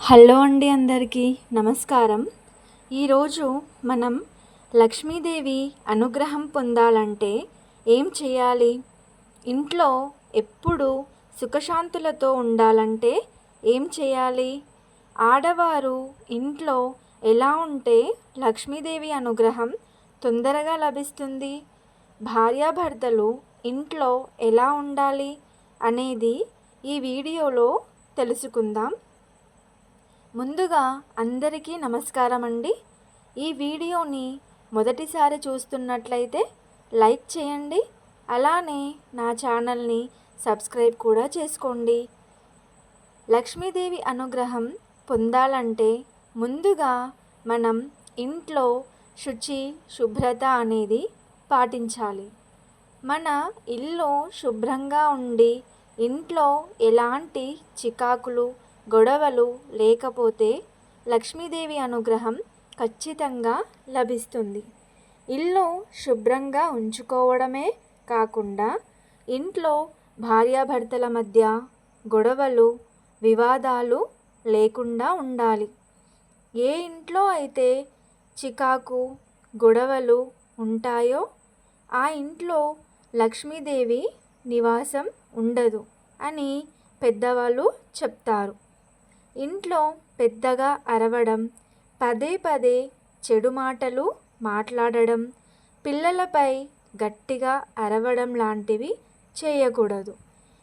Hello అండి, అందరికీ నమస్కారం. ఈరోజు మనం లక్ష్మీదేవి అనుగ్రహం పొందాలంటే ఏం చేయాలి, ఇంట్లో ఎప్పుడు సుఖశాంతులతో ఉండాలంటే ఏం చేయాలి, ఆడవారు ఇంట్లో ఎలా ఉంటే లక్ష్మీదేవి అనుగ్రహం తొందరగా లభిస్తుంది, భార్యాభర్తలు ఇంట్లో ఎలా ఉండాలి అనేది ఈ వీడియోలో తెలుసుకుందాం. ముందుగా అందరికీ నమస్కారం అండి. ఈ వీడియోని మొదటిసారి చూస్తున్నట్లయితే లైక్ చేయండి, అలానే నా ఛానల్ని సబ్స్క్రైబ్ కూడా చేసుకోండి. లక్ష్మీదేవి అనుగ్రహం పొందాలంటే ముందుగా మనం ఇంట్లో శుచి శుభ్రత అనేది పాటించాలి. మన ఇల్లు శుభ్రంగా ఉండి ఇంట్లో ఎలాంటి చికాకులు గొడవలు లేకపోతే లక్ష్మీదేవి అనుగ్రహం ఖచ్చితంగా లభిస్తుంది. ఇల్లు శుభ్రంగా ఉంచుకోవడమే కాకుండా ఇంట్లో భార్యాభర్తల మధ్య గొడవలు వివాదాలు లేకుండా ఉండాలి. ఏ ఇంట్లో అయితే చికాకు గొడవలు ఉంటాయో ఆ ఇంట్లో లక్ష్మీదేవి నివాసం ఉండదు అని పెద్దవాళ్ళు చెప్తారు. ఇంట్లో పెద్దగా అరవడం, పదే పదే చెడు మాటలు మాట్లాడడం, పిల్లలపై గట్టిగా అరవడం లాంటివి చేయకూడదు.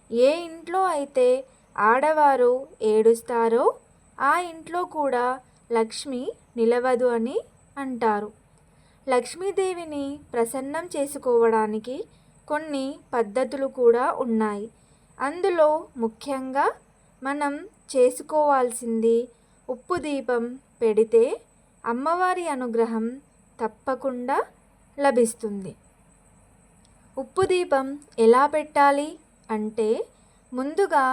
ఏ ఇంట్లో అయితే ఆడవారు ఏడుస్తారో ఆ ఇంట్లో కూడా లక్ష్మి నిలవదు అని అంటారు. లక్ష్మీదేవిని ప్రసన్నం చేసుకోవడానికి కొన్ని పద్ధతులు కూడా ఉన్నాయి. అందులో ముఖ్యంగా మనం చేసుకోవాల్సింది ఉప్పు దీపం పెడితే అమ్మవారి అనుగ్రహం తప్పకుండా లభిస్తుంది. ఉప్పు దీపం ఎలా పెట్టాలి అంటే ముందుగా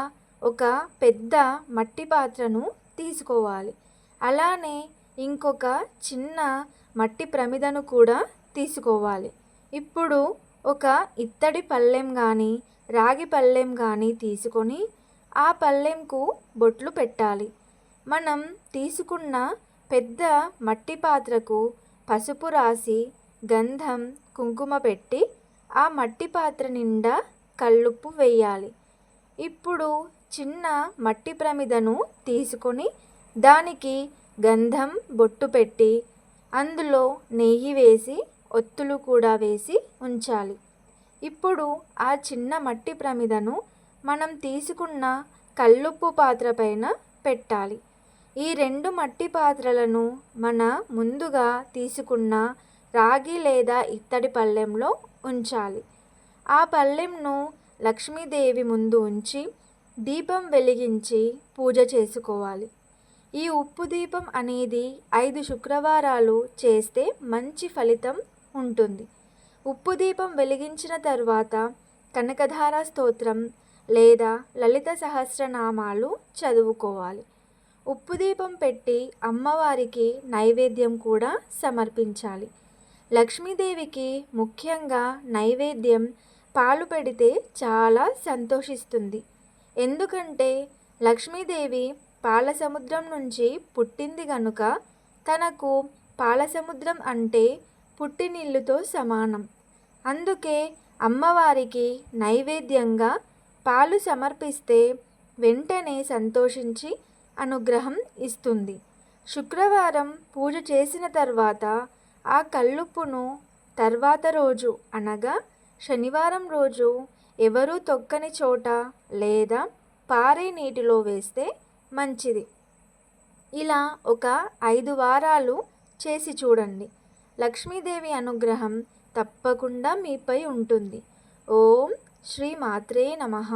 ఒక పెద్ద మట్టి పాత్రను తీసుకోవాలి. అలానే ఇంకొక చిన్న మట్టి ప్రమిదను కూడా తీసుకోవాలి. ఇప్పుడు ఒక ఇత్తడి పళ్ళెం కానీ రాగి పళ్ళెం కానీ తీసుకొని ఆ పళ్ళెంకు బొట్లు పెట్టాలి. మనం తీసుకున్న పెద్ద మట్టి పాత్రకు పసుపు రాసి గంధం కుంకుమ పెట్టి ఆ మట్టి పాత్ర నిండా కల్లుప్పు వేయాలి. ఇప్పుడు చిన్న మట్టి ప్రమిదను తీసుకొని దానికి గంధం బొట్టు పెట్టి అందులో నెయ్యి వేసి ఒత్తులు కూడా వేసి ఉంచాలి. ఇప్పుడు ఆ చిన్న మట్టి ప్రమిదను మనం తీసుకున్న కల్లుప్పు పాత్ర పైన పెట్టాలి. ఈ రెండు మట్టి పాత్రలను మన ముందుగా తీసుకున్న రాగి లేదా ఇత్తడి పళ్ళెంలో ఉంచాలి. ఆ పళ్ళెంను లక్ష్మీదేవి ముందు ఉంచి దీపం వెలిగించి పూజ చేసుకోవాలి. ఈ ఉప్పు దీపం అనేది 5 శుక్రవారాలు చేస్తే మంచి ఫలితం ఉంటుంది. ఉప్పు దీపం వెలిగించిన తర్వాత కనకధార స్తోత్రం లేదా లలిత సహస్రనామాలు చదువుకోవాలి. ఉప్పు దీపం పెట్టి అమ్మవారికి నైవేద్యం కూడా సమర్పించాలి. లక్ష్మీదేవికి ముఖ్యంగా నైవేద్యం పాలు పెడితే చాలా సంతోషిస్తుంది. ఎందుకంటే లక్ష్మీదేవి పాల సముద్రం నుంచి పుట్టింది గనుక తనకు పాల సముద్రం అంటే పుట్టినిల్లుతో సమానం. అందుకే అమ్మవారికి నైవేద్యంగా పాలు సమర్పిస్తే వెంటనే సంతోషించి అనుగ్రహం ఇస్తుంది. శుక్రవారం పూజ చేసిన తర్వాత ఆ కల్లుప్పును తర్వాత రోజు అనగా శనివారం రోజు ఎవరూ తొక్కని చోట లేదా పారే నీటిలో వేస్తే మంచిది. ఇలా ఒక 5 వారాలు చేసి చూడండి. లక్ష్మీదేవి అనుగ్రహం తప్పకుండా మీపై ఉంటుంది. ఓం శ్రీ మాత్రే నమః.